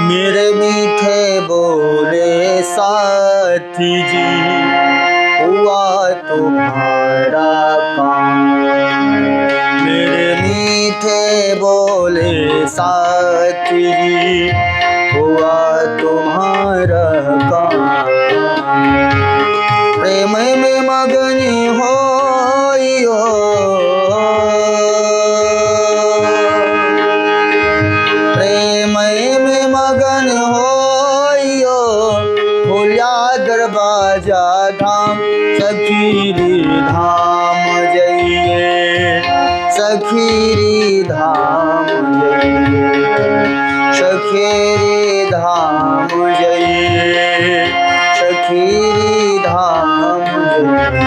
मेरे मीठे बोले साथी जी, हुआ तुम्हारा काम। मेरे मीठे बोले साथी जी, हुआ तुम्हारा काम। प्रेम में मगन होइयो, प्रेम में मगन होइयो, भूलिया दरवाजा धाम। सखीरी धाम जइए, सखीरी धाम जइए, सखीरी धाम जइए, सखीरी धाम जइए।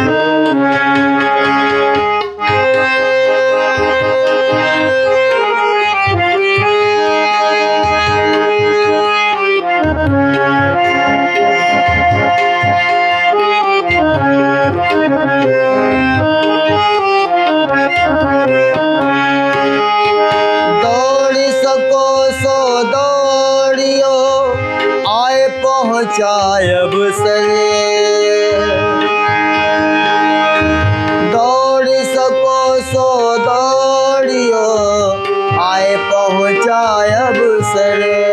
दौड़ी सको सो दौड़ियो, आए पहुँचायब सरे। दौड़ी सको सो दौड़ियो, आए पहुँचायब सरे।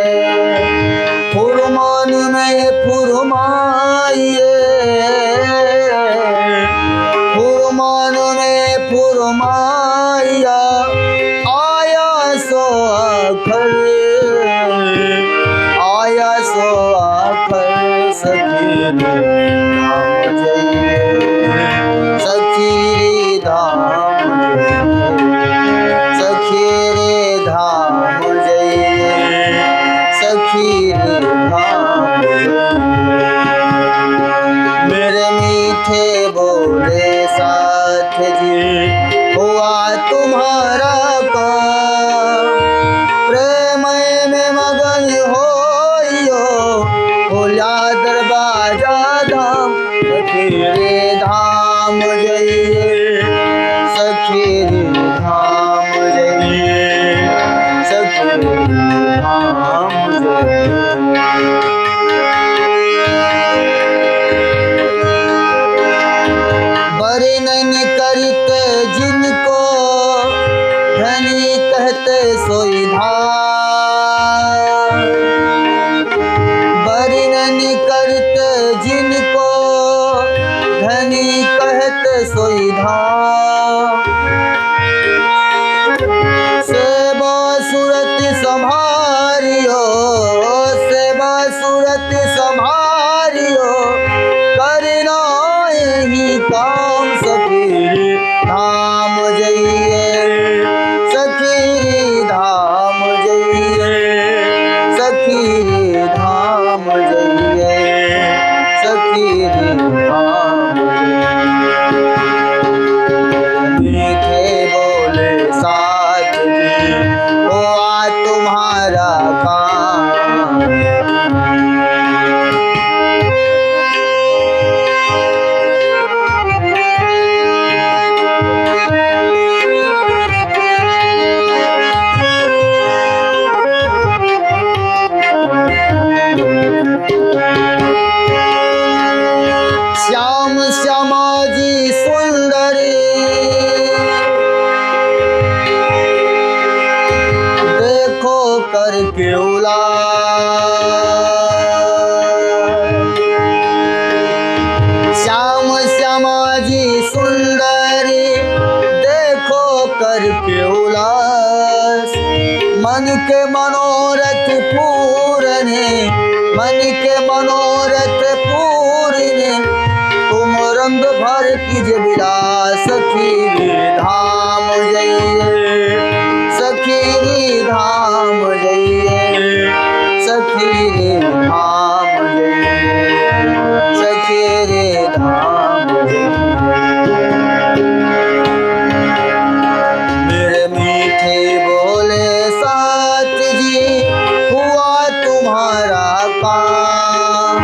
फुरमान में फुरमाइए, फुरमान में फुरमाइया, आया सो आखर, आया सो आखर। सखीरी धाम जइए, सखीरी धाम जइए, सखीरी धाम जइए, सखीरी धाम जइए। मेरे मीठे बोले साथ जी, हुआ तुम्हारा काम। प्रेम में मगन होइयो, भूलिया दरवाजा धाम। सखीरी धाम जइए, सखीरी धाम जइए, सखीरी धाम जइए। वर्णन करते जिनको, धनी कहते सोई धाम। वर्णन करते जिनको, धनी कहते सोई धाम। सेवा सूरत संभारियो, सेवा सूरत संभारियो, करना यही काम। सखीरी धाम जइए, सखीरी धाम जइए, सखीरी धाम जइए, सखीरी धाम जइए। मीठे बोले साथ जी, हुआ तुम्हारा काम। श्याम श्यामा जी सुंदरी, देखो करके उलास। श्याम श्यामा जी सुंदरी, देखो करके उलास। मन के मनोरथ पूरने, मन के मनोरथ पूर्ण तुम रंग भर कीज विलास सखी रे धाम जइए सखी रे धाम जइए सखी रे धाम जइए सखी रे धाम जइए। मेरे मीठे बोले साथ जी हुआ तुम्हारा काम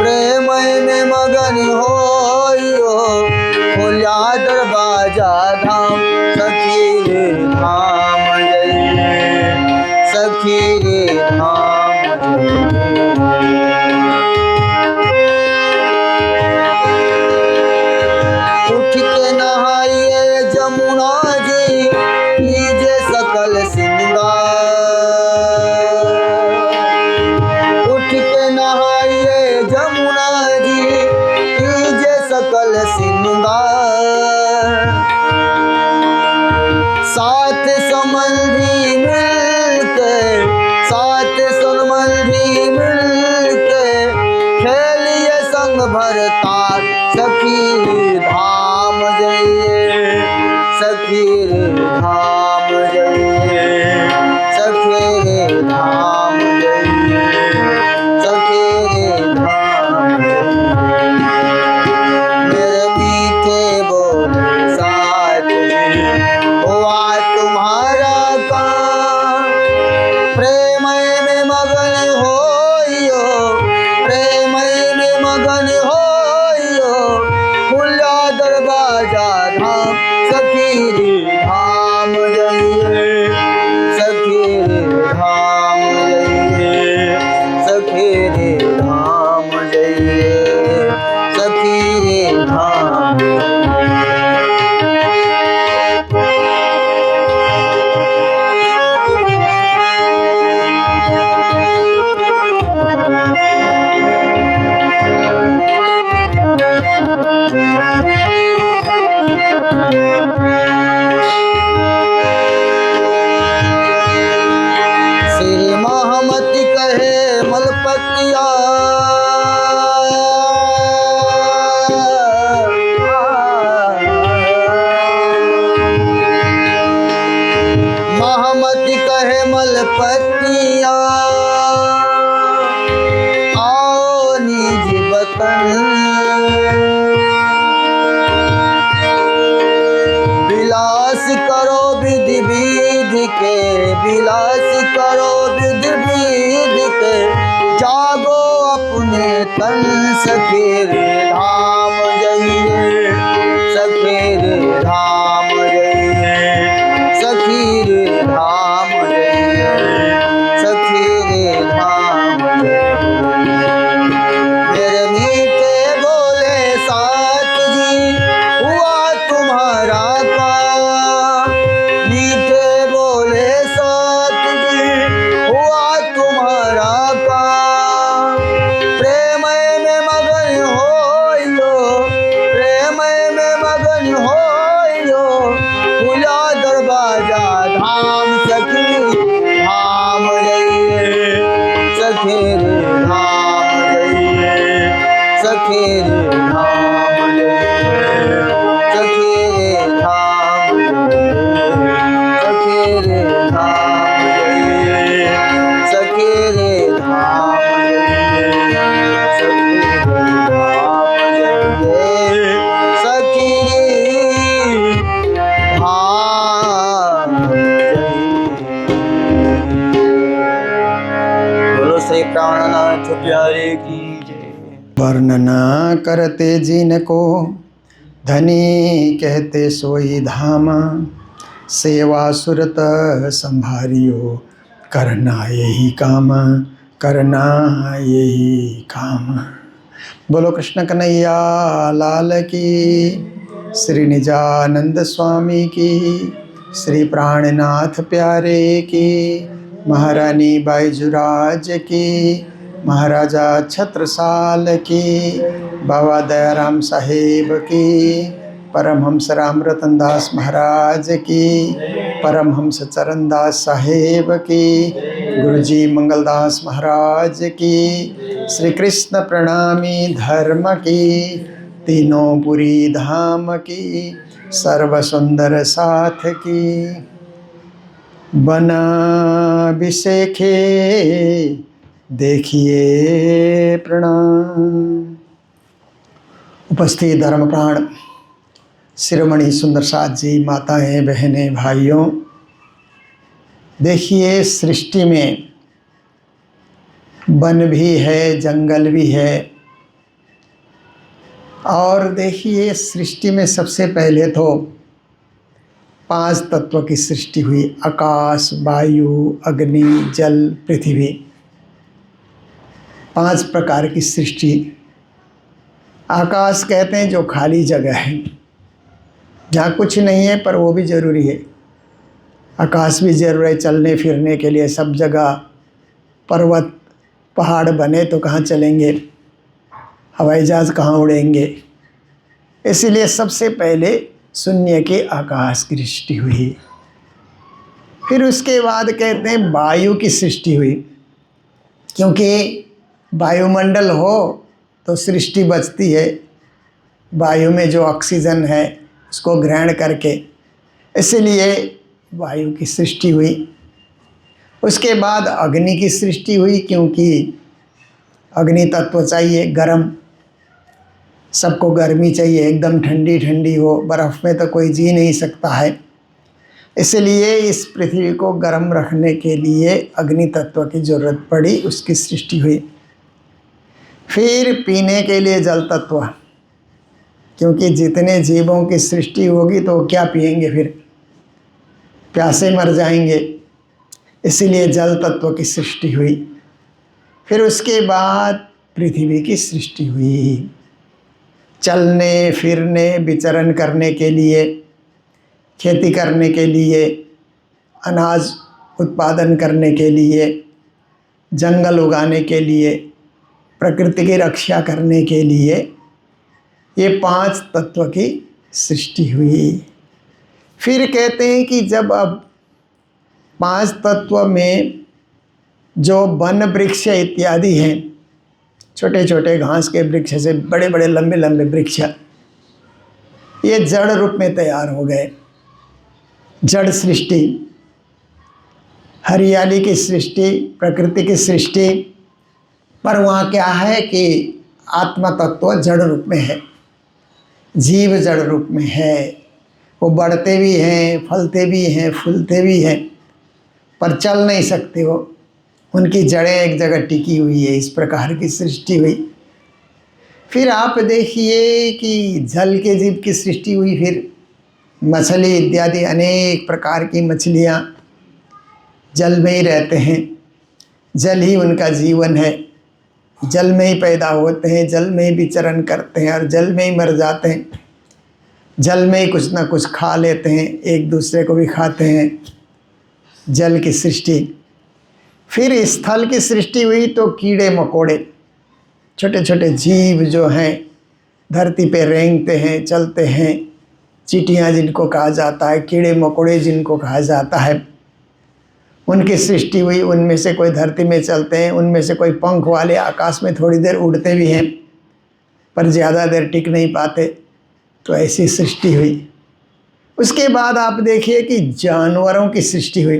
प्रेम में मगन होइयो खोला दरवाजा धाम सखी रे धाम जइए सखी रे धाम उठ के नहाइए जमुना जी कीजे सकल सिंगार उठ के नहाइए जमुना जी कीजे सकल सिंगार साथ संबंधी मिलके साथ संबंधी मिलके खेलिए संग भरता सखी धाम जइए सखी रे धाम जइए सखी रे धाम जइए सखी रे धाम मेरे मीठे बोले साथ हुआ तुम्हारा काम प्रेम में मगन होइयो प्रेम में मगन होइयो खुला दरवाजा धाम सखी रे धाम जइए सखी रे धाम जइए सखी रे धाम जइए सखी रे धाम श्री महामती कहे मलपतिया महामती कहे मलपतिया आओ निज बतन विलास करो विधि विधि के विलास करो विधि विधि के जागो अपने तन सखी रे धाम जइए सखी रे धाम जइए सखी रे धाम जइए सखी रे धाम जइए। मेरे मीठे बोले साथ जी हुआ तुम्हारा काम मीठे बोले साथ जी हुआ तुम्हारा काम प्रेम में मगन होइयो प्रेम में मगन होइयो खुला दरवाजा धाम सखी धाम जइए सखी रे धाम जइए सखी रे धाम जइए सखी रे धाम जइए सखी रे धाम जइए सखी रे धाम जइए सखी रे धाम जइए। बोलो श्री प्राणनाथ प्यारे की जय। वर्णना करते जिनको धनी कहते सोई धामा सेवा सुरत संभारियो करना यही काम करना यही काम। बोलो कृष्ण कन्हैया लाल की श्री निजानंद स्वामी की श्री प्राणनाथ प्यारे की महारानी बाईजुराज की महाराजा छत्रसाल की बाबा दयाराम साहेब की परमहंस राम रतन दास महाराज की, परमहंस चरण दास साहेब की, गुरुजी मंगलदास महाराज की, श्री कृष्ण प्रणामी धर्म की, तीनों पुरी धाम की, सर्व सुंदर साथ की। बना अभिषेखे देखिए प्रणाम। उपस्थित धर्म प्राण शिरोमणि सुंदर साथ जी, माताएं, बहनें, भाइयों, देखिए सृष्टि में वन भी है, जंगल भी है। और देखिए सृष्टि में सबसे पहले तो 5 तत्व की सृष्टि हुई, आकाश, वायु, अग्नि, जल, पृथ्वी। 5 प्रकार की सृष्टि। आकाश कहते हैं जो खाली जगह है, जहाँ कुछ नहीं है, पर वो भी ज़रूरी है। आकाश भी ज़रूरी है चलने फिरने के लिए। सब जगह पर्वत पहाड़ बने तो कहाँ चलेंगे, हवाई जहाज़ कहाँ उड़ेंगे। इसीलिए सबसे पहले शून्य के आकाश की सृष्टि हुई। फिर उसके बाद कहते हैं वायु की सृष्टि हुई, क्योंकि वायुमंडल हो तो सृष्टि बचती है। वायु में जो ऑक्सीजन है उसको ग्रहण करके, इसलिए वायु की सृष्टि हुई। उसके बाद अग्नि की सृष्टि हुई, क्योंकि अग्नि तत्व चाहिए, गर्म, सबको गर्मी चाहिए, एकदम ठंडी ठंडी हो। बर्फ़ में तो कोई जी नहीं सकता है, इसलिए इस पृथ्वी को गर्म रखने के लिए अग्नि तत्व की ज़रूरत पड़ी, उसकी सृष्टि हुई। फिर पीने के लिए जल तत्व, क्योंकि जितने जीवों की सृष्टि होगी तो क्या पिएंगे, फिर प्यासे मर जाएंगे, इसीलिए जल तत्व की सृष्टि हुई। फिर उसके बाद पृथ्वी की सृष्टि हुई, चलने फिरने विचरण करने के लिए, खेती करने के लिए, अनाज उत्पादन करने के लिए, जंगल उगाने के लिए, प्रकृति की रक्षा करने के लिए, ये 5 तत्व की सृष्टि हुई। फिर कहते हैं कि जब अब 5 तत्व में जो वन वृक्ष इत्यादि हैं, छोटे छोटे घास के वृक्ष से बड़े बड़े लंबे लंबे वृक्ष, ये जड़ रूप में तैयार हो गए। जड़ सृष्टि, हरियाली की सृष्टि, प्रकृति की सृष्टि। पर वहाँ क्या है कि आत्मा तत्व जड़ रूप में है, जीव जड़ रूप में है। वो बढ़ते भी हैं, फलते भी हैं, फूलते भी हैं, पर चल नहीं सकते। वो उनकी जड़ें एक जगह टिकी हुई है। इस प्रकार की सृष्टि हुई। फिर आप देखिए कि जल के जीव की सृष्टि हुई। फिर मछली इत्यादि अनेक प्रकार की मछलियाँ जल में ही रहते हैं, जल ही उनका जीवन है, जल में ही पैदा होते हैं, जल में ही विचरण करते हैं और जल में ही मर जाते हैं। जल में ही कुछ ना कुछ खा लेते हैं, एक दूसरे को भी खाते हैं। जल की सृष्टि। फिर स्थल की सृष्टि हुई तो कीड़े मकोड़े, छोटे छोटे जीव जो हैं धरती पे रेंगते हैं, चलते हैं, चींटियाँ जिनको कहा जाता है, कीड़े मकोड़े जिनको कहा जाता है, उनकी सृष्टि हुई। उनमें से कोई धरती में चलते हैं, उनमें से कोई पंख वाले आकाश में थोड़ी देर उड़ते भी हैं, पर ज़्यादा देर टिक नहीं पाते। तो ऐसी सृष्टि हुई। उसके बाद आप देखिए कि जानवरों की सृष्टि हुई,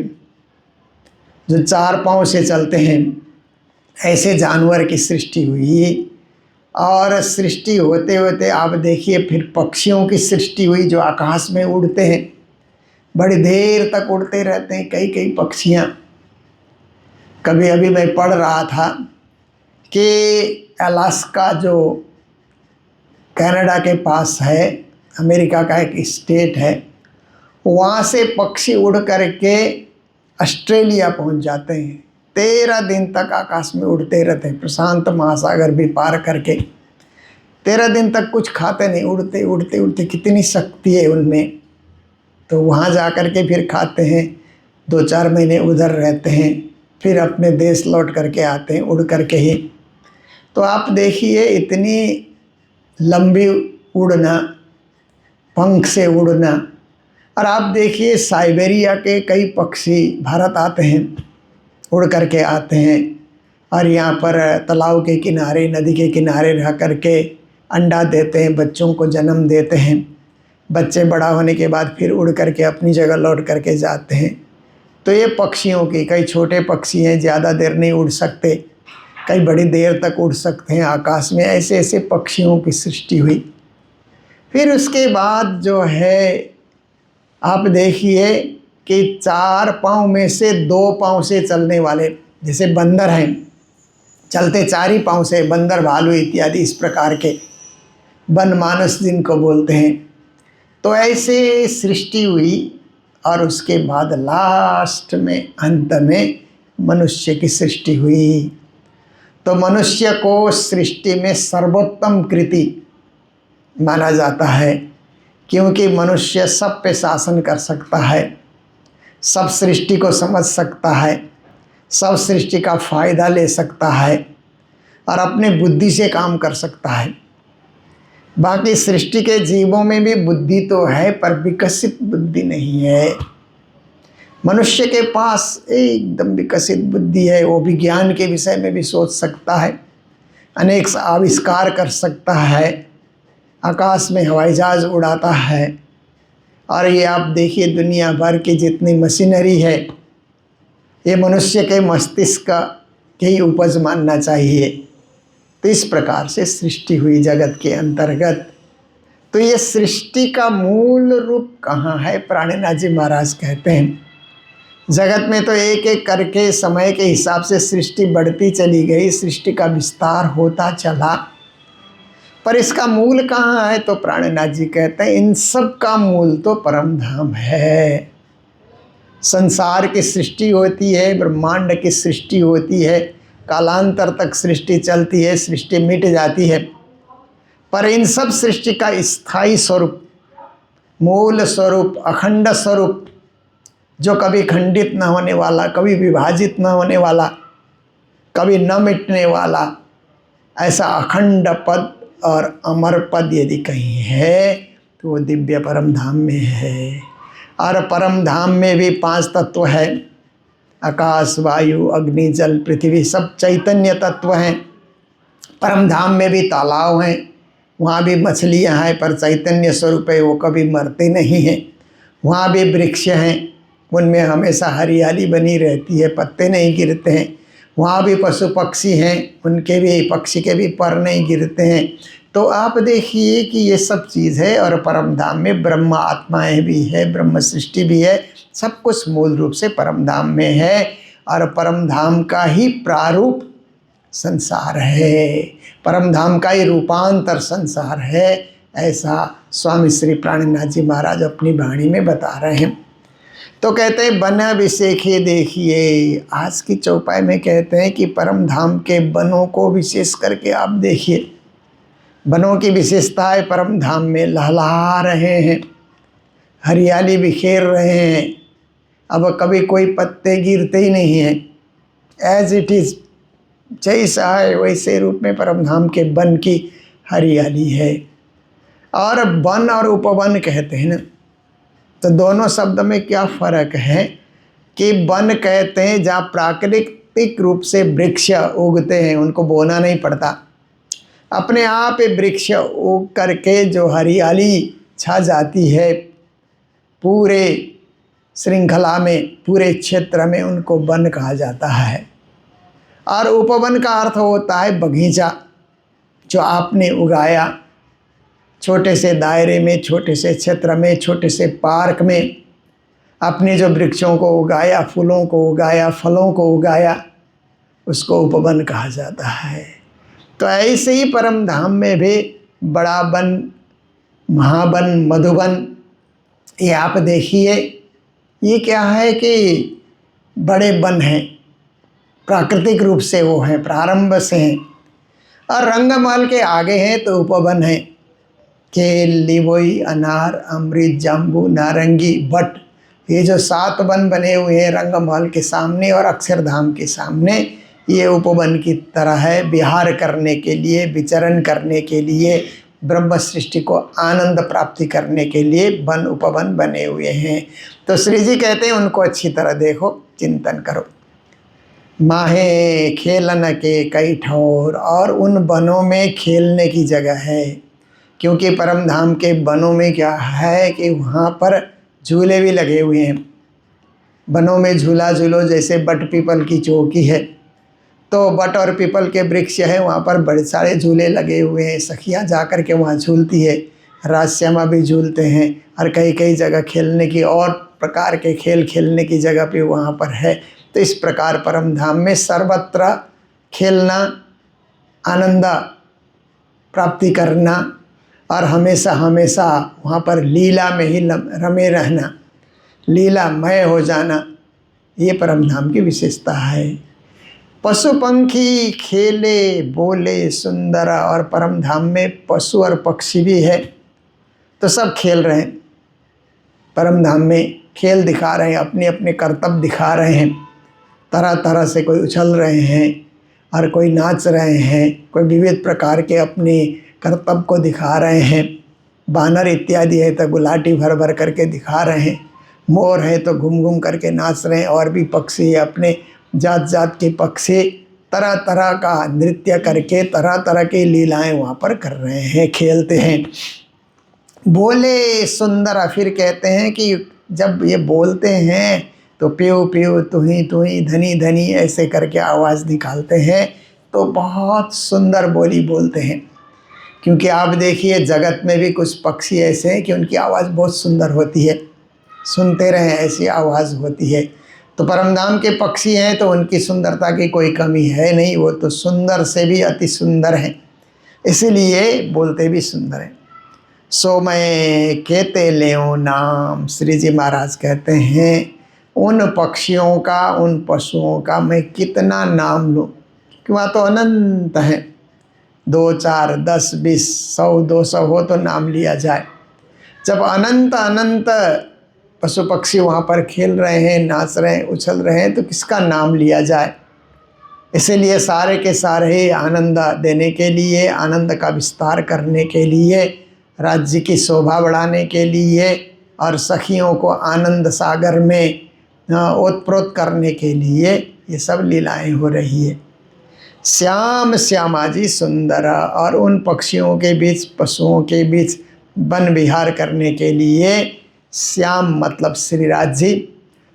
जो 4 पाँव से चलते हैं, ऐसे जानवर की सृष्टि हुई। और सृष्टि होते होते आप देखिए फिर पक्षियों की सृष्टि हुई, जो आकाश में उड़ते हैं, बड़ी देर तक उड़ते रहते हैं कई कई पक्षियाँ। कभी अभी मैं पढ़ रहा था कि अलास्का जो कनाडा के पास है, अमेरिका का एक स्टेट है, वहाँ से पक्षी उड़ करके ऑस्ट्रेलिया पहुँच जाते हैं। 13 दिन तक आकाश में उड़ते रहते हैं, प्रशांत महासागर भी पार करके। 13 दिन तक कुछ खाते नहीं, उड़ते उड़ते उड़ते। कितनी शक्ति है उनमें। तो वहाँ जा कर के फिर खाते हैं, 2-4 महीने उधर रहते हैं, फिर अपने देश लौट करके आते हैं उड़ करके ही। तो आप देखिए इतनी लंबी उड़ना, पंख से उड़ना। और आप देखिए साइबेरिया के कई पक्षी भारत आते हैं, उड़ करके आते हैं और यहाँ पर तालाब के किनारे, नदी के किनारे रह करके अंडा देते हैं, बच्चों को जन्म देते हैं। बच्चे बड़ा होने के बाद फिर उड़ करके अपनी जगह लौट करके जाते हैं। तो ये पक्षियों की, कई छोटे पक्षी हैं, ज़्यादा देर नहीं उड़ सकते, कई बड़ी देर तक उड़ सकते हैं आकाश में। ऐसे ऐसे पक्षियों की सृष्टि हुई। फिर उसके बाद जो है आप देखिए कि 4 पाँव में से 2 पाँव से चलने वाले, जैसे बंदर हैं, चलते 4 ही पाँव से, बंदर, भालू इत्यादि इस प्रकार के, बनमानस जिनको बोलते हैं। तो ऐसे सृष्टि हुई और उसके बाद लास्ट में, अंत में मनुष्य की सृष्टि हुई। तो मनुष्य को सृष्टि में सर्वोत्तम कृति माना जाता है, क्योंकि मनुष्य सब पे शासन कर सकता है, सब सृष्टि को समझ सकता है, सब सृष्टि का फ़ायदा ले सकता है और अपने बुद्धि से काम कर सकता है। बाकी सृष्टि के जीवों में भी बुद्धि तो है, पर विकसित बुद्धि नहीं है। मनुष्य के पास एकदम विकसित बुद्धि है, वो विज्ञान के विषय में भी सोच सकता है, अनेक आविष्कार कर सकता है, आकाश में हवाई जहाज़ उड़ाता है। और ये आप देखिए दुनिया भर की जितनी मशीनरी है, ये मनुष्य के मस्तिष्क के ही उपज मानना चाहिए। तो इस प्रकार से सृष्टि हुई जगत के अंतर्गत। तो ये सृष्टि का मूल रूप कहाँ है? प्राणनाथ जी महाराज कहते हैं, जगत में तो एक एक करके समय के हिसाब से सृष्टि बढ़ती चली गई, सृष्टि का विस्तार होता चला, पर इसका मूल कहाँ है? तो प्राणनाथ जी कहते हैं, इन सब का मूल तो परम धाम है। संसार की सृष्टि होती है, ब्रह्मांड की सृष्टि होती है, कालांतर तक सृष्टि चलती है, सृष्टि मिट जाती है, पर इन सब सृष्टि का स्थायी स्वरूप, मूल स्वरूप, अखंड स्वरूप, जो कभी खंडित न होने वाला, कभी विभाजित न होने वाला, कभी न मिटने वाला, ऐसा अखंड पद और अमर पद यदि कहीं है तो वो दिव्य परम धाम में है। और परम धाम में भी 5 तत्व है, आकाश, वायु, अग्नि, जल, पृथ्वी, सब चैतन्य तत्व हैं। परम धाम में भी तालाब हैं, वहाँ भी मछलियाँ हैं, पर चैतन्य स्वरूप है, वो कभी मरते नहीं हैं। वहाँ भी वृक्ष हैं, उनमें हमेशा हरियाली बनी रहती है, पत्ते नहीं गिरते हैं। वहाँ भी पशु पक्षी हैं, उनके भी, पक्षी के भी पर नहीं गिरते हैं। तो आप देखिए कि ये सब चीज़ है। और परम धाम में ब्रह्म आत्माएँ भी है, ब्रह्म सृष्टि भी है, सब कुछ मूल रूप से परम धाम में है। और परम धाम का ही प्रारूप संसार है, परम धाम का ही रूपांतर संसार है। ऐसा स्वामी श्री प्राणनाथ जी महाराज अपनी वाणी में बता रहे हैं। तो कहते हैं, बन विशेखे देखिए, आज की चौपाई में कहते हैं कि परम धाम के वनों को विशेष करके आप देखिए, वनों की विशेषताएं परम धाम में लहलहा रहे हैं, हरियाली बिखेर रहे हैं। अब कभी कोई पत्ते गिरते ही नहीं हैं, एज इट इज़, जैसा है वैसे रूप में परम धाम के वन की हरियाली है। और वन और उपवन कहते हैं ना, तो दोनों शब्द में क्या फ़र्क है कि वन कहते हैं जहाँ प्राकृतिक रूप से वृक्ष उगते हैं, उनको बोना नहीं पड़ता, अपने आप वृक्ष उग करके जो हरियाली छा जाती है पूरे श्रृंखला में, पूरे क्षेत्र में, उनको वन कहा जाता है। और उपवन का अर्थ होता है बगीचा, जो आपने उगाया छोटे से दायरे में, छोटे से क्षेत्र में, छोटे से पार्क में, आपने जो वृक्षों को उगाया, फूलों को उगाया, फलों को उगाया, उसको उपवन कहा जाता है। तो ऐसे ही परम धाम में भी बड़ा वन, महावन, मधुवन, ये आप देखिए, ये क्या है कि बड़े वन हैं, प्राकृतिक रूप से वो हैं, प्रारंभ से हैं। और रंगमहल के आगे हैं तो उपवन है, केल, लिवोई, अनार, अमृत, जाम्बू, नारंगी, बट, ये जो 7 वन बने हुए हैं रंगमहल के सामने और अक्षरधाम के सामने, ये उपवन की तरह है, विहार करने के लिए, विचरण करने के लिए, ब्रह्म सृष्टि को आनंद प्राप्ति करने के लिए वन उपवन बने हुए हैं। तो श्री जी कहते हैं उनको अच्छी तरह देखो, चिंतन करो। माहे खेलन के कई ठौर, और उन वनों में खेलने की जगह है, क्योंकि परम धाम के वनों में क्या है कि वहाँ पर झूले भी लगे हुए हैं। वनों में झूला झूलो, जैसे बट पीपल की चौकी है तो बट और पीपल के वृक्ष है, वहाँ पर बड़े सारे झूले लगे हुए हैं। सखियाँ जा कर के वहाँ झूलती है, राजश्यामा भी झूलते हैं, और कई कई जगह खेलने की और प्रकार के खेल खेलने की जगह भी वहाँ पर है। तो इस प्रकार परम धाम में सर्वत्र खेलना, आनंद प्राप्ति करना और हमेशा हमेशा वहाँ पर लीला में ही रमे रहना, लीलामय हो जाना, ये परम धाम की विशेषता है। पशु पंखी खेले बोले सुंदर, और परम धाम में पशु और पक्षी भी है, तो सब खेल रहे हैं। परम धाम में खेल दिखा रहे हैं, अपने अपने कर्तव्य दिखा रहे हैं। तरह तरह से कोई उछल रहे हैं और कोई नाच रहे हैं, कोई विविध प्रकार के अपने कर्तव्य को दिखा रहे हैं। बानर इत्यादि है तो गुलाटी भर भर करके दिखा रहे हैं, मोर है तो घूम घूम करके नाच रहे हैं, और भी पक्षी है, अपने जात जात के पक्षी तरह तरह का नृत्य करके तरह तरह की लीलाएं वहाँ पर कर रहे हैं, खेलते हैं। बोले सुंदर, फिर कहते हैं कि जब ये बोलते हैं तो प्यू प्यू तुही धनी धनी ऐसे करके आवाज़ निकालते हैं, तो बहुत सुंदर बोली बोलते हैं। क्योंकि आप देखिए जगत में भी कुछ पक्षी ऐसे हैं कि उनकी आवाज़ बहुत सुंदर होती है, सुनते रहें ऐसी आवाज़ होती है। तो परमधाम के पक्षी हैं तो उनकी सुंदरता की कोई कमी है नहीं, वो तो सुंदर से भी अति सुंदर हैं, इसीलिए बोलते भी सुंदर हैं। सो मैं कहते लेओ नाम, श्री जी महाराज कहते हैं उन पक्षियों का, उन पशुओं का मैं कितना नाम लूँ, कि वहाँ तो अनंत है, 2 4 10 20 100 200 हो तो नाम लिया जाए। जब अनंत अनंत पशु पक्षी वहाँ पर खेल रहे हैं, नाच रहे हैं, उछल रहे हैं, तो किसका नाम लिया जाए। इसीलिए सारे के सारे आनंद देने के लिए, आनंद का विस्तार करने के लिए, राज्य की शोभा बढ़ाने के लिए और सखियों को आनंद सागर में ओतप्रोत करने के लिए ये सब लीलाएं हो रही है। श्याम श्यामा जी सुंदर, और उन पक्षियों के बीच, पशुओं के बीच वन विहार करने के लिए श्याम मतलब श्रीराज जी,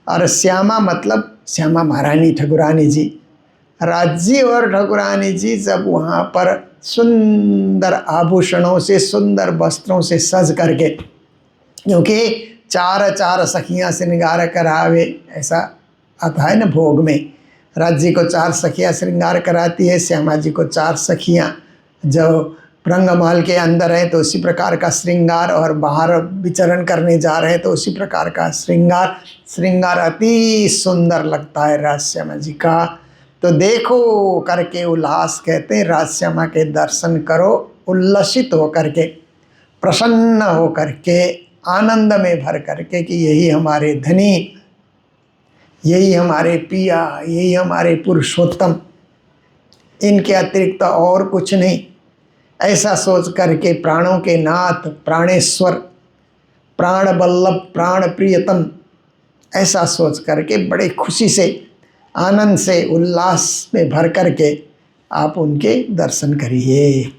और श्यामा मतलब श्यामा महारानी ठाकुरानी जी। राज्य और ठाकुरानी जी जब वहाँ पर सुंदर आभूषणों से, सुंदर वस्त्रों से सज करके, क्योंकि 4 4 सखियाँ श्रृंगार करावे, ऐसा आता है ना भोग में, राज्य को 4 सखियाँ श्रृंगार कराती है, श्यामा जी को 4 सखियाँ। जो रंगमहल के अंदर है तो उसी प्रकार का श्रृंगार, और बाहर विचरण करने जा रहे हैं तो उसी प्रकार का श्रृंगार अति सुंदर लगता है राजश्यामा जी का। तो देखो करके उल्लास, कहते हैं राजश्यामा के दर्शन करो उल्लसित हो करके, प्रसन्न हो करके, आनंद में भर करके कि यही हमारे धनी, यही हमारे पिया, यही हमारे पुरुषोत्तम, इनके अतिरिक्त और कुछ नहीं, ऐसा सोच करके प्राणों के नाथ, प्राणेश्वर, प्राण बल्लभ, प्राण प्रियतम, ऐसा सोच करके बड़े खुशी से, आनंद से, उल्लास में भर करके आप उनके दर्शन करिए।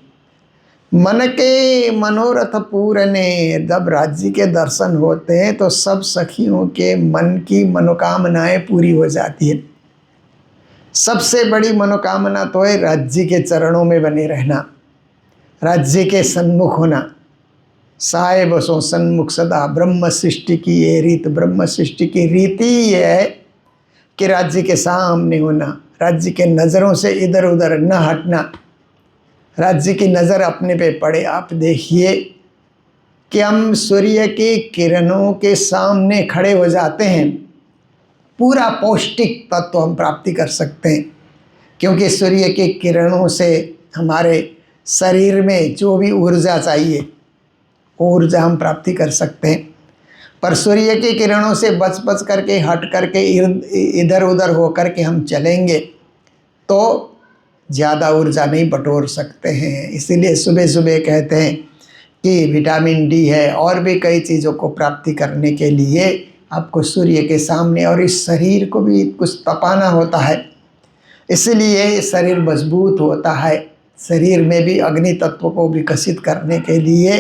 मन के मनोरथ पूरने, जब राज्य के दर्शन होते हैं तो सब सखियों के मन की मनोकामनाएं पूरी हो जाती है। सबसे बड़ी मनोकामना तो है राज्य के चरणों में बने रहना, राज्य के सन्मुख होना। साहेब सो सन्मुख सदा, ब्रह्म सृष्टि की ये रीत, ब्रह्म सृष्टि की रीति ये है कि राज्य के सामने होना, राज्य के नज़रों से इधर उधर न हटना, राज्य की नज़र अपने पे पड़े। आप देखिए कि हम सूर्य की किरणों के सामने खड़े हो जाते हैं, पूरा पौष्टिक तत्व हम प्राप्ति कर सकते हैं, क्योंकि सूर्य की किरणों से हमारे शरीर में जो भी ऊर्जा चाहिए वो ऊर्जा हम प्राप्ति कर सकते हैं। पर सूर्य की किरणों से बच बच करके, हट करके, इधर उधर हो करके हम चलेंगे तो ज़्यादा ऊर्जा नहीं बटोर सकते हैं। इसीलिए सुबह सुबह कहते हैं कि विटामिन डी है और भी कई चीज़ों को प्राप्ति करने के लिए आपको सूर्य के सामने और इस शरीर को भी कुछ तपाना होता है, इसलिए शरीर मजबूत होता है। शरीर में भी अग्नि तत्व को विकसित करने के लिए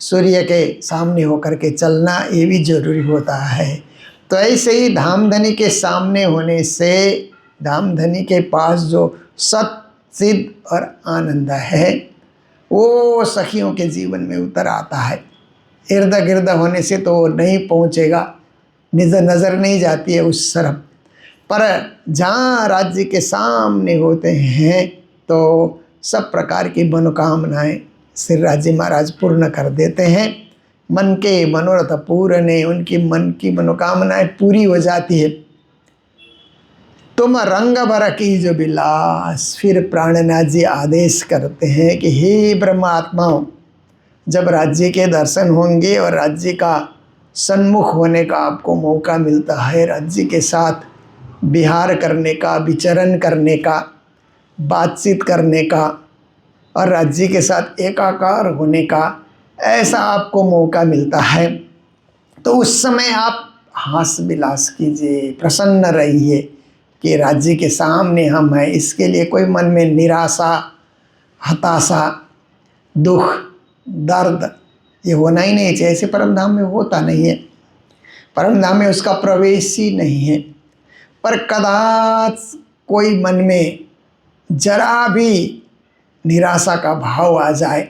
सूर्य के सामने होकर के चलना ये भी जरूरी होता है। तो ऐसे ही धामधनी के सामने होने से धामधनी के पास जो सत सिद्ध और आनंद है वो सखियों के जीवन में उतर आता है। इर्द गिर्द होने से तो नहीं पहुँचेगा, नज़र नहीं जाती है उस तरफ, पर जहाँ राज्य के सामने होते हैं तो सब प्रकार की मनोकामनाएं श्री राज्य महाराज पूर्ण कर देते हैं। मन के मनोरथ पूर्ण, उनकी मन की मनोकामनाएं पूरी हो जाती है। तुम रंग भर की जो विलास, फिर प्राणनाथ जी आदेश करते हैं कि हे ब्रह्मात्माओं, जब राज्य के दर्शन होंगे और राज्य का सन्मुख होने का आपको मौका मिलता है, राज्य के साथ विहार करने का, विचरण करने का, बातचीत करने का और राज्य के साथ एकाकार होने का ऐसा आपको मौका मिलता है, तो उस समय आप हास विलास कीजिए, प्रसन्न रहिए कि राज्य के सामने हम हैं। इसके लिए कोई मन में निराशा, हताशा, दुख, दर्द ये होना ही नहीं चाहिए। ऐसे परम धाम में होता नहीं है, परम धाम में उसका प्रवेश ही नहीं है। पर कदाच कोई मन में जरा भी निराशा का भाव आ जाए,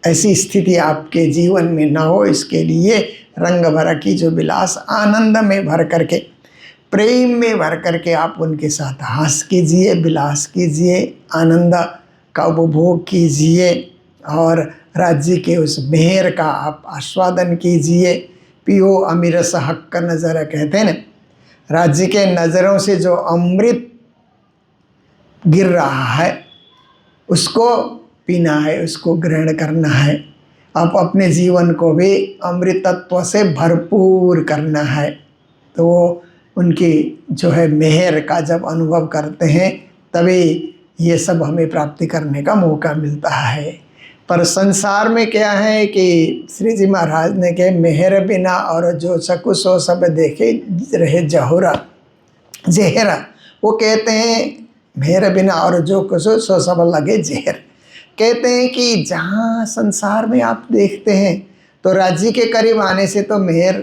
ऐसी स्थिति आपके जीवन में न हो, इसके लिए रंग भर की जो विलास, आनंद में भर करके, प्रेम में भर करके आप उनके साथ हास कीजिए, विलास कीजिए, आनंद का उपभोग कीजिए और राज्य के उस मेहर का आप आस्वादन कीजिए। पियो अमीरस हक का नज़र कहते हैं ना, राज्य के नज़रों से जो अमृत गिर रहा है उसको पीना है, उसको ग्रहण करना है। आप अपने जीवन को भी अमृत तत्व से भरपूर करना है। तो उनकी जो है मेहर का जब अनुभव करते हैं तभी ये सब हमें प्राप्ति करने का मौका मिलता है। पर संसार में क्या है कि श्री जी महाराज ने कहे मेहर बिना और जो सकु सो सब देखे रहे जहुरा जहरा। वो कहते हैं मेहर बिना और जो कुछ सो सब लगे जहर। कहते हैं कि जहाँ संसार में आप देखते हैं तो राज्य के करीब आने से तो मेहर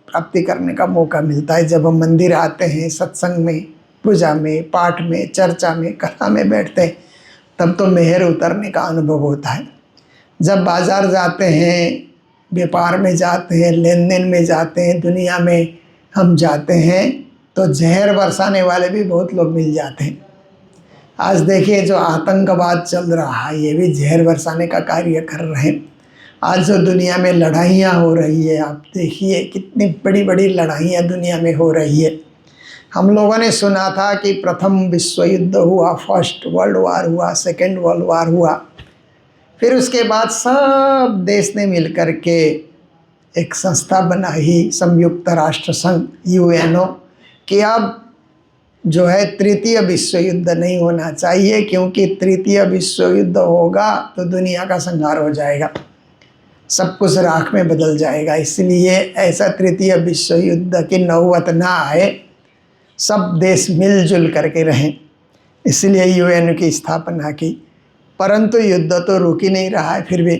प्राप्ति करने का मौका मिलता है। जब हम मंदिर आते हैं, सत्संग में, पूजा में, पाठ में, चर्चा में, कथा में बैठते हैं, तब तो मेहर उतरने का अनुभव होता है। जब बाज़ार जाते हैं, व्यापार में जाते हैं, लेन देन में जाते हैं, दुनिया में हम जाते हैं तो जहर बरसाने वाले भी बहुत लोग मिल जाते हैं। आज देखिए जो आतंकवाद चल रहा है ये भी जहर बरसाने का कार्य कर रहे हैं। आज जो दुनिया में लड़ाइयाँ हो रही है, आप देखिए कितनी बड़ी बड़ी लड़ाइयाँ दुनिया में हो रही है। हम लोगों ने सुना था कि प्रथम विश्व युद्ध हुआ, फर्स्ट वर्ल्ड वार हुआ, सेकेंड वर्ल्ड वार हुआ, फिर उसके बाद सब देश ने मिलकर के एक संस्था बनाई, संयुक्त राष्ट्र संघ यूएनओ, कि अब जो है तृतीय विश्व युद्ध नहीं होना चाहिए, क्योंकि तृतीय विश्व युद्ध होगा तो दुनिया का संहार हो जाएगा, सब कुछ राख में बदल जाएगा। इसलिए ऐसा तृतीय विश्व युद्ध की नौबत ना आए, सब देश मिलजुल करके रहें, इसलिए यूएन की स्थापना की। परंतु युद्ध तो रुक ही नहीं रहा है। फिर भी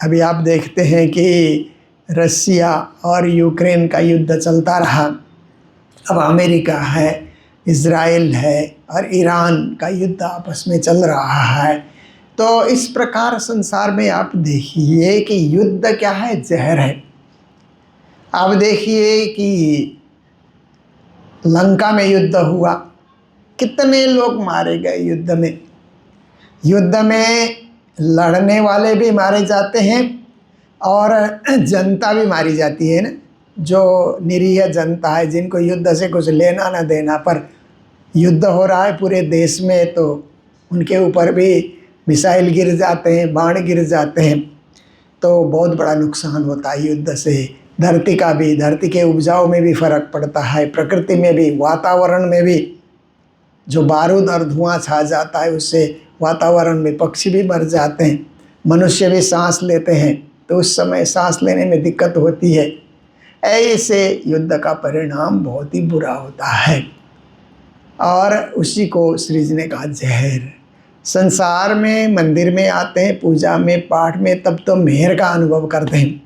अभी आप देखते हैं कि रसिया और यूक्रेन का युद्ध चलता रहा, अब अमेरिका है, इज़राइल है और ईरान का युद्ध आपस में चल रहा है। तो इस प्रकार संसार में आप देखिए कि युद्ध क्या है, जहर है। आप देखिए कि लंका में युद्ध हुआ, कितने लोग मारे गए युद्ध में। युद्ध में लड़ने वाले भी मारे जाते हैं और जनता भी मारी जाती है ना, जो निरीह जनता है, जिनको युद्ध से कुछ लेना ना देना, पर युद्ध हो रहा है पूरे देश में तो उनके ऊपर भी मिसाइल गिर जाते हैं, बाण गिर जाते हैं, तो बहुत बड़ा नुकसान होता है युद्ध से। धरती का भी, धरती के उपजाऊ में भी फ़र्क पड़ता है, प्रकृति में भी, वातावरण में भी। जो बारूद और धुआं छा जाता है उससे वातावरण में पक्षी भी मर जाते हैं, मनुष्य भी सांस लेते हैं तो उस समय सांस लेने में दिक्कत होती है। ऐसे युद्ध का परिणाम बहुत ही बुरा होता है और उसी को श्री जी ने कहा जहर। संसार में मंदिर में आते हैं, पूजा में, पाठ में, तब तो मेहर का अनुभव करते हैं।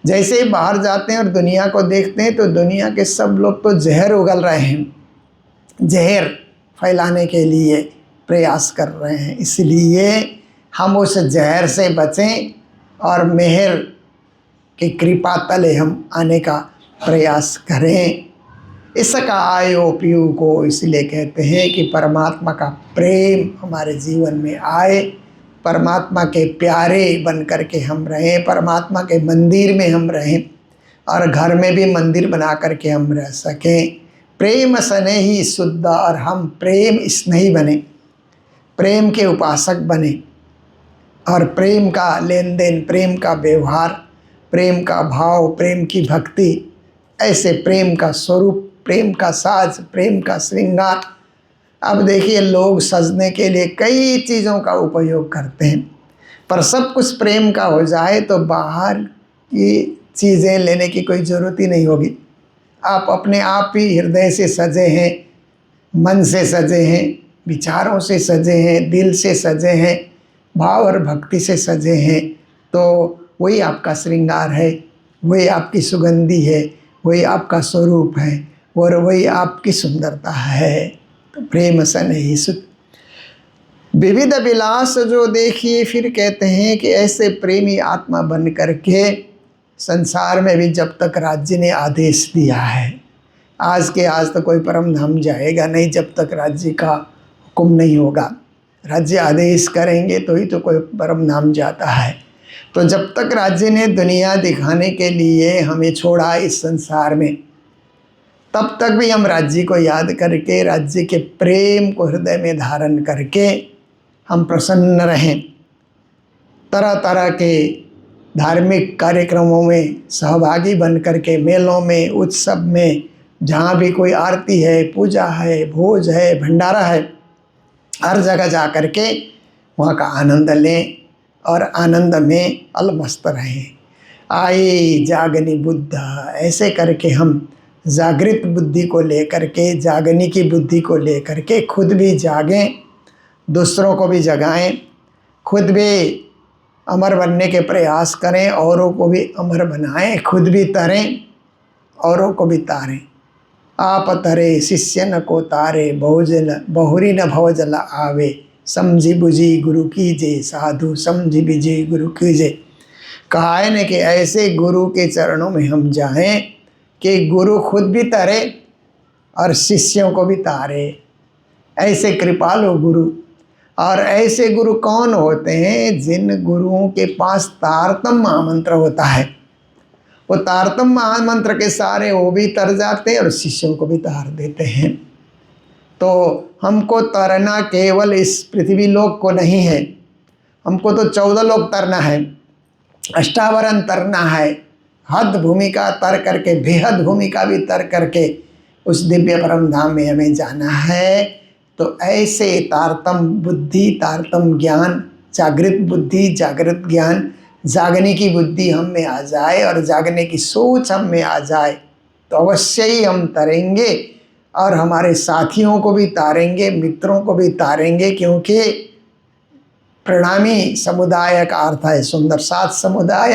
जैसे ही बाहर जाते हैं और दुनिया को देखते हैं तो दुनिया के सब लोग तो जहर उगल रहे हैं, जहर फैलाने के लिए प्रयास कर रहे हैं। इसलिए हम उस जहर से बचें और मेहर की कृपा तले हम आने का प्रयास करें। इसका आयो पीयू को इसलिए कहते हैं कि परमात्मा का प्रेम हमारे जीवन में आए, परमात्मा के प्यारे बन कर के हम रहें, परमात्मा के मंदिर में हम रहें और घर में भी मंदिर बना कर के हम रह सकें। प्रेम स्नेही शुद्ध, और हम प्रेम स्नेही बने, प्रेम के उपासक बने और प्रेम का लेन देन, प्रेम का व्यवहार, प्रेम का भाव, प्रेम की भक्ति, ऐसे प्रेम का स्वरूप, प्रेम का साज, प्रेम का श्रृंगार। अब देखिए लोग सजने के लिए कई चीज़ों का उपयोग करते हैं, पर सब कुछ प्रेम का हो जाए तो बाहर की चीज़ें लेने की कोई ज़रूरत ही नहीं होगी। आप अपने आप ही हृदय से सजे हैं, मन से सजे हैं, विचारों से सजे हैं, दिल से सजे हैं, भाव और भक्ति से सजे हैं, तो वही आपका श्रृंगार है, वही आपकी सुगंधी है, वही आपका स्वरूप है और वही आपकी सुंदरता है। तो प्रेम स्नेही शुद्ध विविध विलास जो देखिए, फिर कहते हैं कि ऐसे प्रेमी आत्मा बन करके संसार में भी जब तक राज्य ने आदेश दिया है, आज के आज तो कोई परम धाम जाएगा नहीं जब तक राज्य का हुक्म नहीं होगा। राज्य आदेश करेंगे तो ही तो कोई परम धाम जाता है। तो जब तक राज्य ने दुनिया दिखाने के लिए हमें छोड़ा इस संसार में, तब तक भी हम राज्य को याद करके, राज्य के प्रेम को हृदय में धारण करके हम प्रसन्न रहें। तरह तरह के धार्मिक कार्यक्रमों में सहभागी बन करके, मेलों में, उत्सव में, जहाँ भी कोई आरती है, पूजा है, भोज है, भंडारा है, हर जगह जा कर के वहाँ का आनंद लें और आनंद में अलमस्त रहें। आए जागनी बुद्ध, ऐसे करके हम जागृत बुद्धि को लेकर के, जागने की बुद्धि को लेकर के खुद भी जागें, दूसरों को भी जगाएं, खुद भी अमर बनने के प्रयास करें, औरों को भी अमर बनाएं, खुद भी तरें, औरों को भी तारें। आप तरे शिष्य न को तारे, बहुरी न भवजल आवे, समझी बुझी गुरु कीजे, साधु समझी बुझी गुरु कीजे। कहा है न कि ऐसे गुरु के चरणों में हम जाएं कि गुरु खुद भी तरे और शिष्यों को भी तारे। ऐसे कृपालु गुरु, और ऐसे गुरु कौन होते हैं? जिन गुरुओं के पास तारतम महामंत्र होता है। वो तारतम महामंत्र के सारे वो भी तर जाते हैं और शिष्यों को भी तार देते हैं। तो हमको तरना केवल इस पृथ्वी लोक को नहीं है, हमको तो 14 लोक तरना है, अष्टावरण तरना है, हद भूमिका तर करके, बेहद भूमिका भी तर करके उस दिव्य परम धाम में हमें जाना है। तो ऐसे तारतम बुद्धि, तारतम ज्ञान, जागृत बुद्धि, जागृत ज्ञान, जागने की बुद्धि हम में आ जाए और जागने की सोच हम में आ जाए तो अवश्य ही हम तरेंगे और हमारे साथियों को भी तारेंगे, मित्रों को भी तारेंगे। क्योंकि प्रणामी समुदाय का अर्थ है सुंदर साथ समुदाय।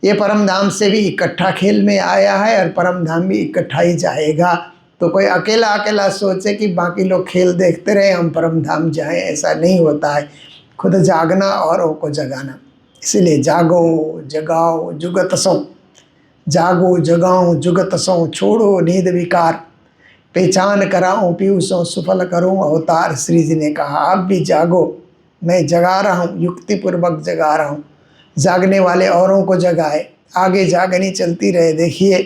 ये परम धाम से भी इकट्ठा खेल में आया है और परम धाम भी इकट्ठा ही जाएगा। तो कोई अकेला अकेला सोचे कि बाकी लोग खेल देखते रहे हम परम धाम जाएं, ऐसा नहीं होता है। खुद जागना औरों को जगाना। इसलिए जागो जगाओ जुगत सो, जागो जगाओ जुगत सो, छोड़ो नींद विकार, पहचान कराऊं पीयूषों, सुफल करूं अवतार। श्री जी ने कहा आप भी जागो, मैं जगा रहा हूँ, युक्तिपूर्वक जगा रहा हूँ। जागने वाले औरों को जगाए, आगे जागनी चलती रहे। देखिए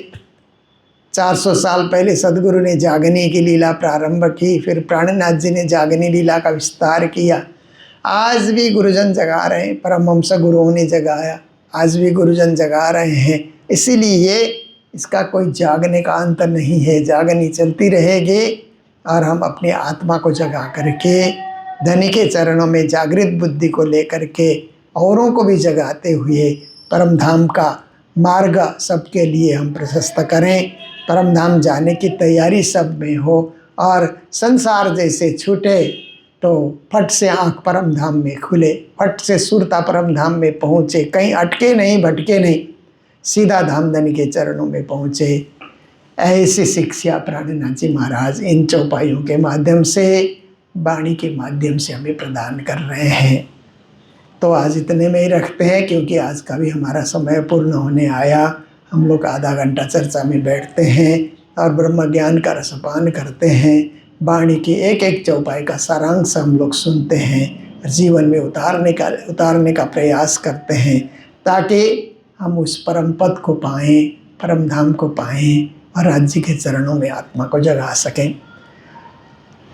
400 साल पहले सदगुरु ने जागने की लीला प्रारंभ की, फिर प्राणनाथ जी ने जागनी लीला का विस्तार किया। आज भी गुरुजन जगा रहे हैं, परमहंस गुरुओं ने जगाया, आज भी गुरुजन जगा रहे हैं। इसीलिए इसका कोई जागने का अंत नहीं है, जागनी चलती रहेगी और हम अपनी आत्मा को जगा करके धनी के चरणों में जागृत बुद्धि को लेकर के औरों को भी जगाते हुए परम धाम का मार्ग सबके लिए हम प्रशस्त करें। परम धाम जाने की तैयारी सब में हो और संसार जैसे छूटे तो फट से आँख परम धाम में खुले, फट से सुरता परम धाम में पहुँचे, कहीं अटके नहीं भटके नहीं, सीधा धामधनी के चरणों में पहुँचे। ऐसी शिक्षा प्राणनाथ जी महाराज इन चौपाइयों के माध्यम से, वाणी के माध्यम से हमें प्रदान कर रहे हैं। तो आज इतने में ही रखते हैं, क्योंकि आज का भी हमारा समय पूर्ण होने आया। हम लोग आधा घंटा चर्चा में बैठते हैं और ब्रह्म ज्ञान का रसपान करते हैं। वाणी की एक एक चौपाई का सारांश हम लोग सुनते हैं, जीवन में उतारने का प्रयास करते हैं, ताकि हम उस परम पद को पाएँ, परम धाम को पाएँ और राज्य के चरणों में आत्मा को जगा सकें।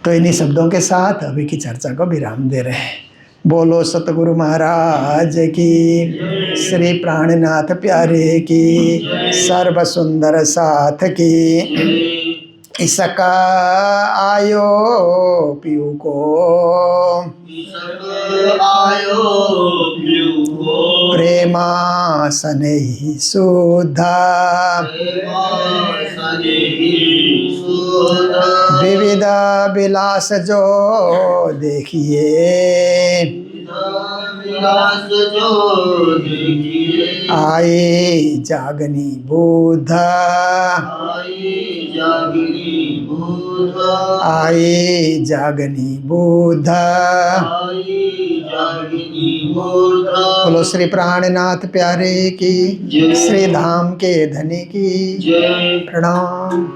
तो इन्हीं शब्दों के साथ अभी की चर्चा को विराम दे रहे हैं। बोलो सतगुरु महाराज की, श्री प्राणनाथ प्यारे की, सर्व सुंदर साथ की। इसका आयो पीऊ को, प्रेमा सनेही सुधा, विविध विलास जो देखिए, आए जागनी बुध, आए जागनी बुध। बोलो श्री प्राणनाथ प्यारे की, श्री धाम के धनी की प्रणाम।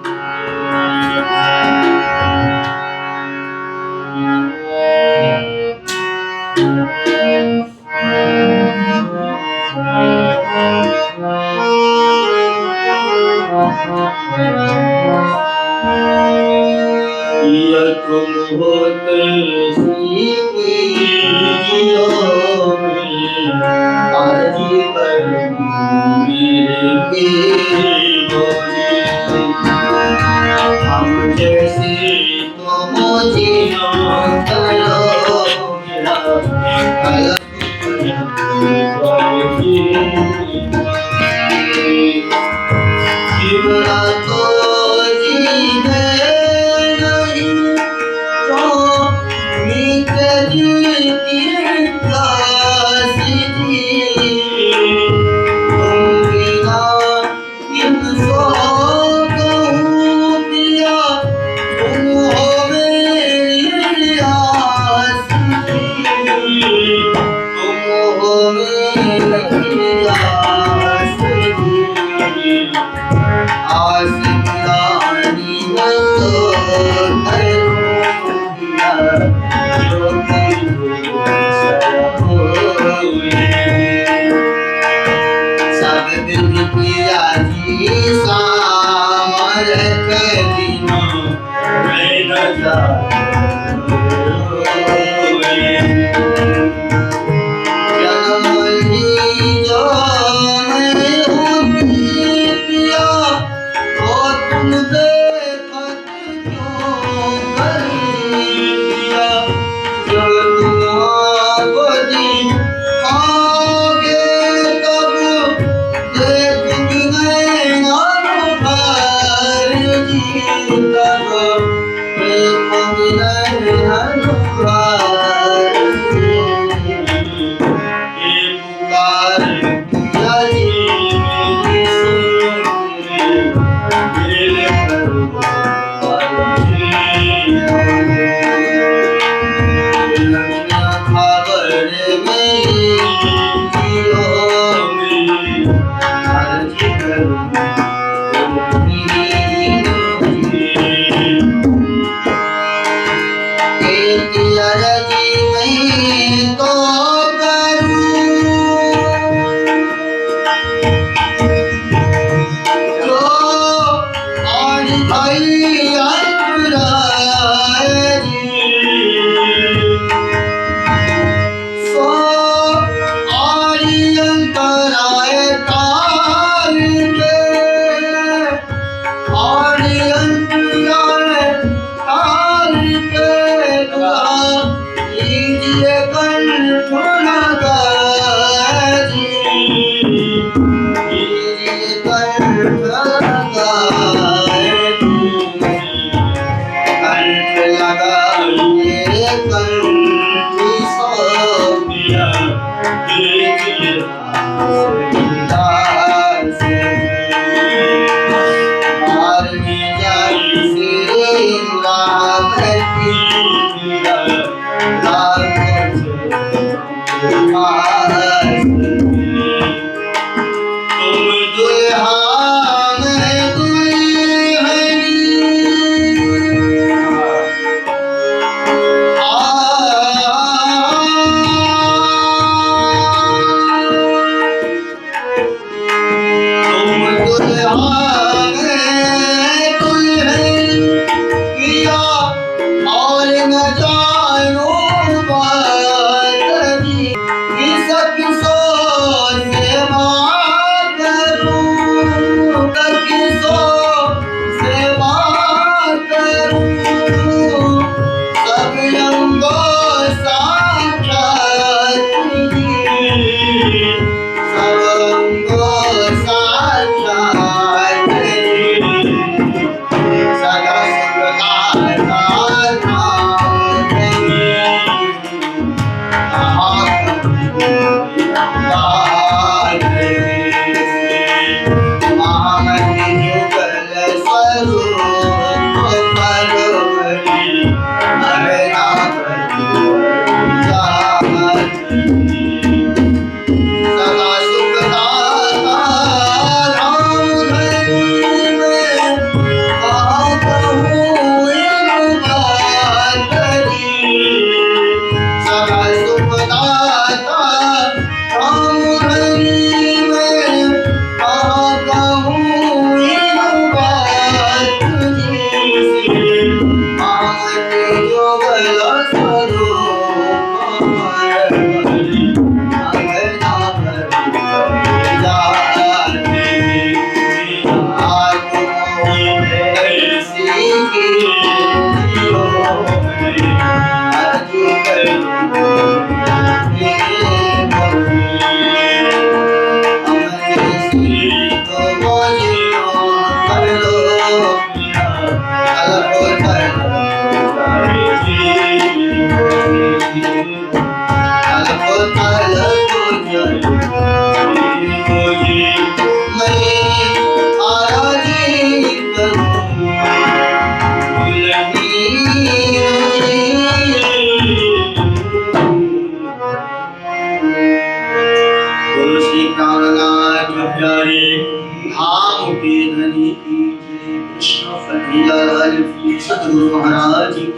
धाम के धनी की जय। कृष्ण कन्हैया लाल की सतगुरु महाराज की